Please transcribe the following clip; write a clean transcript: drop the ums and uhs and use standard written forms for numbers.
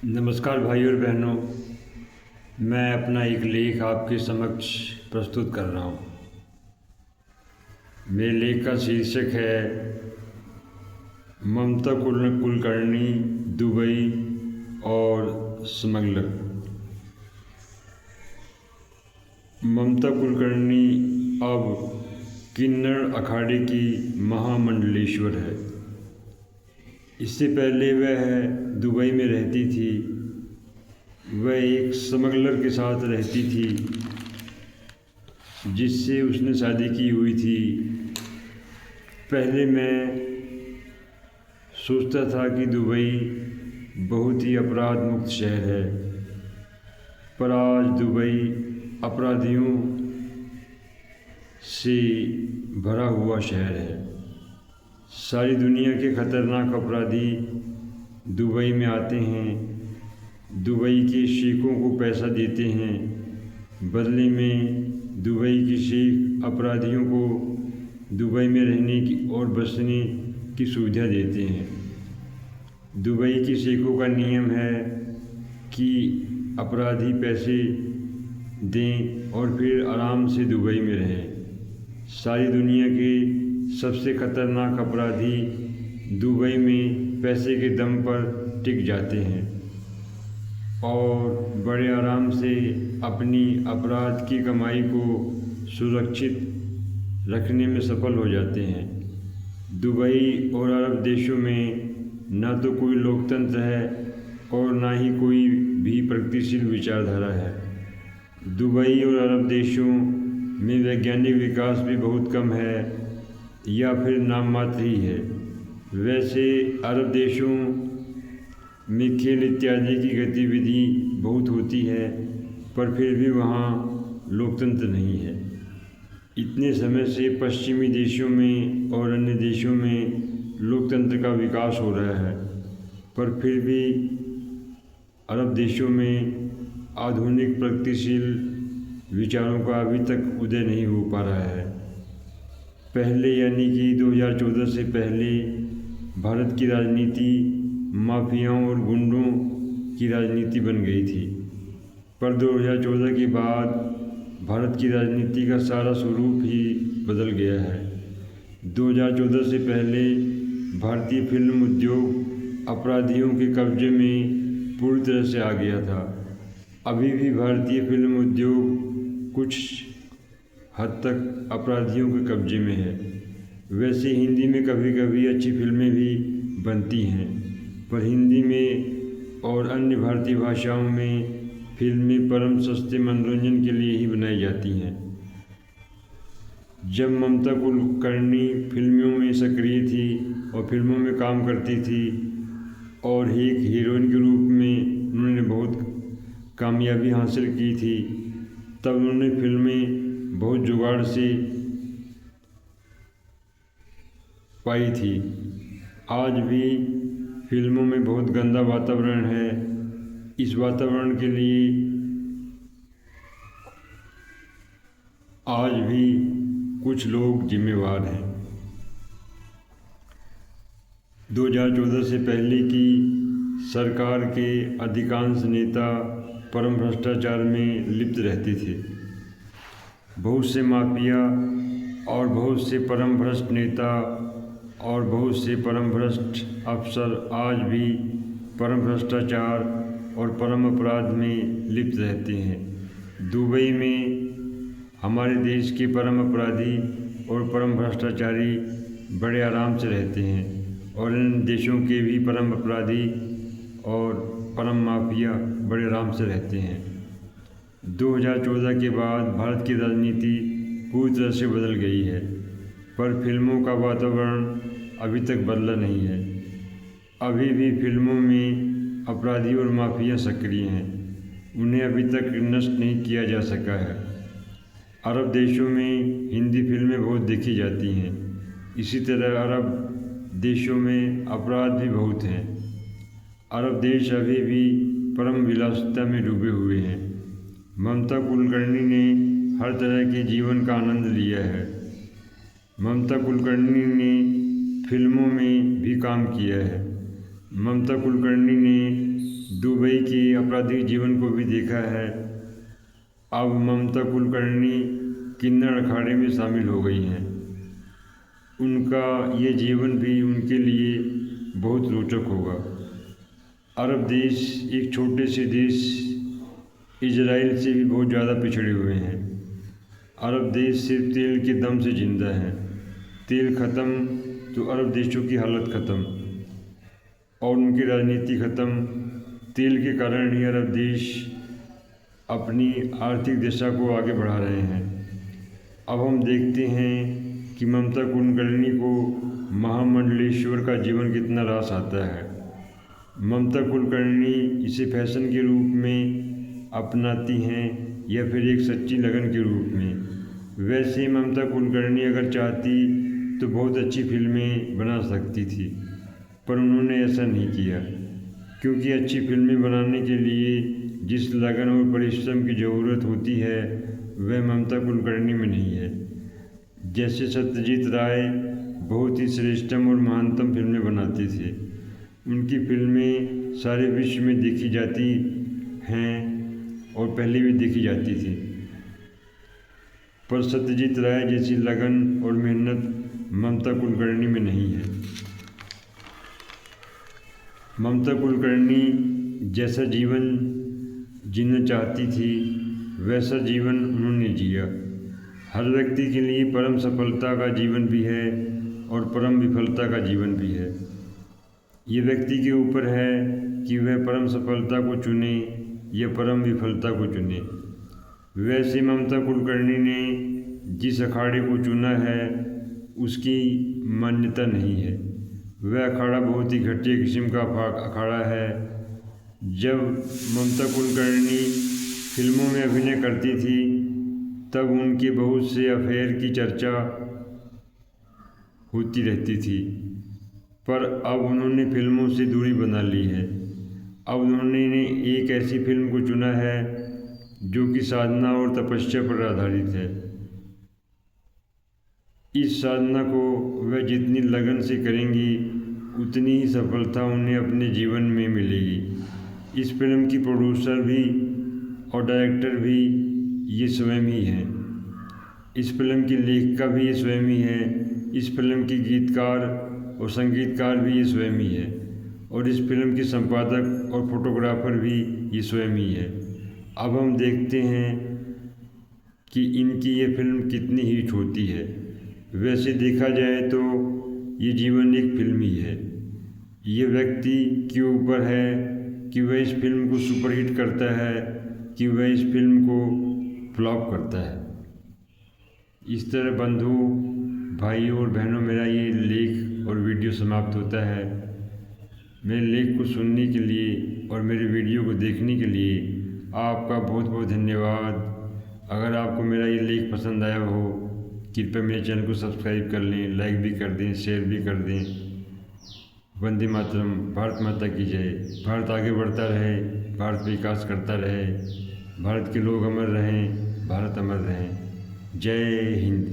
नमस्कार भाई और बहनों। मैं अपना एक लेख आपके समक्ष प्रस्तुत कर रहा हूँ। मेरे लेख का शीर्षक है ममता कुलकर्णी, दुबई और स्मगलर। ममता कुलकर्णी अब किन्नर अखाड़े की महामंडलेश्वर है। इससे पहले वह दुबई में रहती थी। वह एक स्मगलर के साथ रहती थी जिससे उसने शादी की हुई थी। पहले मैं सोचता था कि दुबई बहुत ही अपराध मुक्त शहर है, पर आज दुबई अपराधियों से भरा हुआ शहर है। सारी दुनिया के खतरनाक अपराधी दुबई में आते हैं। दुबई के शेखों को पैसा देते हैं, बदले में दुबई के शेख अपराधियों को दुबई में रहने की और बसने की सुविधा देते हैं। दुबई के शेखों का नियम है कि अपराधी पैसे दें और फिर आराम से दुबई में रहें। सारी दुनिया के सबसे खतरनाक अपराधी दुबई में पैसे के दम पर टिक जाते हैं और बड़े आराम से अपनी अपराध की कमाई को सुरक्षित रखने में सफल हो जाते हैं। दुबई और अरब देशों में न तो कोई लोकतंत्र है और ना ही कोई भी प्रगतिशील विचारधारा है। दुबई और अरब देशों में वैज्ञानिक विकास भी बहुत कम है या फिर नाम मात्र ही है। वैसे अरब देशों में खेल इत्यादि की गतिविधि बहुत होती है, पर फिर भी वहाँ लोकतंत्र नहीं है। इतने समय से पश्चिमी देशों में और अन्य देशों में लोकतंत्र का विकास हो रहा है, पर फिर भी अरब देशों में आधुनिक प्रगतिशील विचारों का अभी तक उदय नहीं हो पा रहा है। पहले यानी कि 2014 से पहले भारत की राजनीति माफियाओं और गुंडों की राजनीति बन गई थी, पर 2014 के बाद भारत की राजनीति का सारा स्वरूप ही बदल गया है। 2014 से पहले भारतीय फिल्म उद्योग अपराधियों के कब्जे में पूरी तरह से आ गया था। अभी भी भारतीय फिल्म उद्योग कुछ हद तक अपराधियों के कब्जे में है। वैसे हिंदी में कभी कभी अच्छी फिल्में भी बनती हैं, पर हिंदी में और अन्य भारतीय भाषाओं में फिल्में परम सस्ते मनोरंजन के लिए ही बनाई जाती हैं। जब ममता कुलकर्णी फिल्मों में सक्रिय थी और फिल्मों में काम करती थी और एक हीरोइन के रूप में उन्होंने बहुत कामयाबी हासिल की थी, तब उन्होंने फिल्में बहुत जुगाड़ से पाई थी। आज भी फिल्मों में बहुत गंदा वातावरण है। इस वातावरण के लिए आज भी कुछ लोग जिम्मेवार हैं। 2014 से पहले की सरकार के अधिकांश नेता परम भ्रष्टाचार में लिप्त रहते थे। बहुत से माफिया और बहुत से परम भ्रष्ट नेता और बहुत से परम भ्रष्ट अफसर आज भी परम भ्रष्टाचार और परम अपराध में लिप्त रहते हैं। दुबई में हमारे देश के परम अपराधी और परम भ्रष्टाचारी बड़े आराम से रहते हैं और इन देशों के भी परम अपराधी और परम माफिया बड़े आराम से रहते हैं। 2014 के बाद भारत की राजनीति पूरी तरह से बदल गई है, पर फिल्मों का वातावरण अभी तक बदला नहीं है। अभी भी फिल्मों में अपराधी और माफिया सक्रिय हैं। उन्हें अभी तक नष्ट नहीं किया जा सका है। अरब देशों में हिंदी फिल्में बहुत देखी जाती हैं। इसी तरह अरब देशों में अपराध भी बहुत हैं। अरब देश अभी भी परम विलासिता में डूबे हुए हैं। ममता कुलकर्णी ने हर तरह के जीवन का आनंद लिया है। ममता कुलकर्णी ने फिल्मों में भी काम किया है। ममता कुलकर्णी ने दुबई के आपराधिक जीवन को भी देखा है। अब ममता कुलकर्णी किन्नर अखाड़े में शामिल हो गई हैं। उनका ये जीवन भी उनके लिए बहुत रोचक होगा। अरब देश एक छोटे से देश इजराइल से भी बहुत ज़्यादा पिछड़े हुए हैं। अरब देश सिर्फ तेल के दम से ज़िंदा है। तेल ख़त्म तो अरब देशों की हालत ख़त्म और उनकी राजनीति ख़त्म। तेल के कारण ही अरब देश अपनी आर्थिक दिशा को आगे बढ़ा रहे हैं। अब हम देखते हैं कि ममता कुलकर्णी को महामंडलेश्वर का जीवन कितना रास आता है। ममता कुलकर्णी इसे फैशन के रूप में अपनाती हैं या फिर एक सच्ची लगन के रूप में। वैसे ममता कुलकर्णी अगर चाहती तो बहुत अच्छी फिल्में बना सकती थी, पर उन्होंने ऐसा नहीं किया, क्योंकि अच्छी फिल्में बनाने के लिए जिस लगन और परिश्रम की ज़रूरत होती है वह ममता कुलकर्णी में नहीं है। जैसे सत्यजीत राय बहुत ही श्रेष्ठतम और महानतम फिल्में बनाते थे। उनकी फिल्में सारे विश्व में देखी जाती हैं और पहले भी देखी जाती थी, पर सत्यजीत राय जैसी लगन और मेहनत ममता कुलकर्णी में नहीं है। ममता कुलकर्णी जैसा जीवन जीना चाहती थी वैसा जीवन उन्होंने जिया। हर व्यक्ति के लिए परम सफलता का जीवन भी है और परम विफलता का जीवन भी है। ये व्यक्ति के ऊपर है कि वह परम सफलता को चुने या परम विफलता को चुने। वैसे ममता कुलकर्णी ने जिस अखाड़े को चुना है उसकी मान्यता नहीं है। वह अखाड़ा बहुत ही घटिया किस्म का अखाड़ा है। जब ममता कुलकर्णी फिल्मों में अभिनय करती थी तब उनके बहुत से अफेयर की चर्चा होती रहती थी, पर अब उन्होंने फिल्मों से दूरी बना ली है। अब उन्होंने एक ऐसी फिल्म को चुना है जो कि साधना और तपस्या पर आधारित है। इस साधना को वह जितनी लगन से करेंगी उतनी ही सफलता उन्हें अपने जीवन में मिलेगी। इस फिल्म की प्रोड्यूसर भी और डायरेक्टर भी ये स्वयं ही हैं। इस फिल्म की लेखिका भी ये स्वयं ही है। इस फिल्म की गीतकार और संगीतकार भी ये स्वयं ही है और इस फिल्म के संपादक और फोटोग्राफर भी ये स्वयं ही है। अब हम देखते हैं कि इनकी ये फिल्म कितनी हिट होती है। वैसे देखा जाए तो ये जीवन एक फिल्म ही है। ये व्यक्ति के ऊपर है कि वह इस फिल्म को सुपरहिट करता है कि वह इस फिल्म को फ्लॉप करता है। इस तरह बंधु भाइयों और बहनों मेरा ये लेख और वीडियो समाप्त होता है। मेरे लेख को सुनने के लिए और मेरे वीडियो को देखने के लिए आपका बहुत बहुत धन्यवाद। अगर आपको मेरा ये लेख पसंद आया हो कृपया मेरे चैनल को सब्सक्राइब कर लें, लाइक भी कर दें, शेयर भी कर दें। वंदे मातरम। भारत माता की जय। भारत आगे बढ़ता रहे, भारत विकास करता रहे, भारत के लोग अमर रहें, भारत अमर रहें। जय हिंद।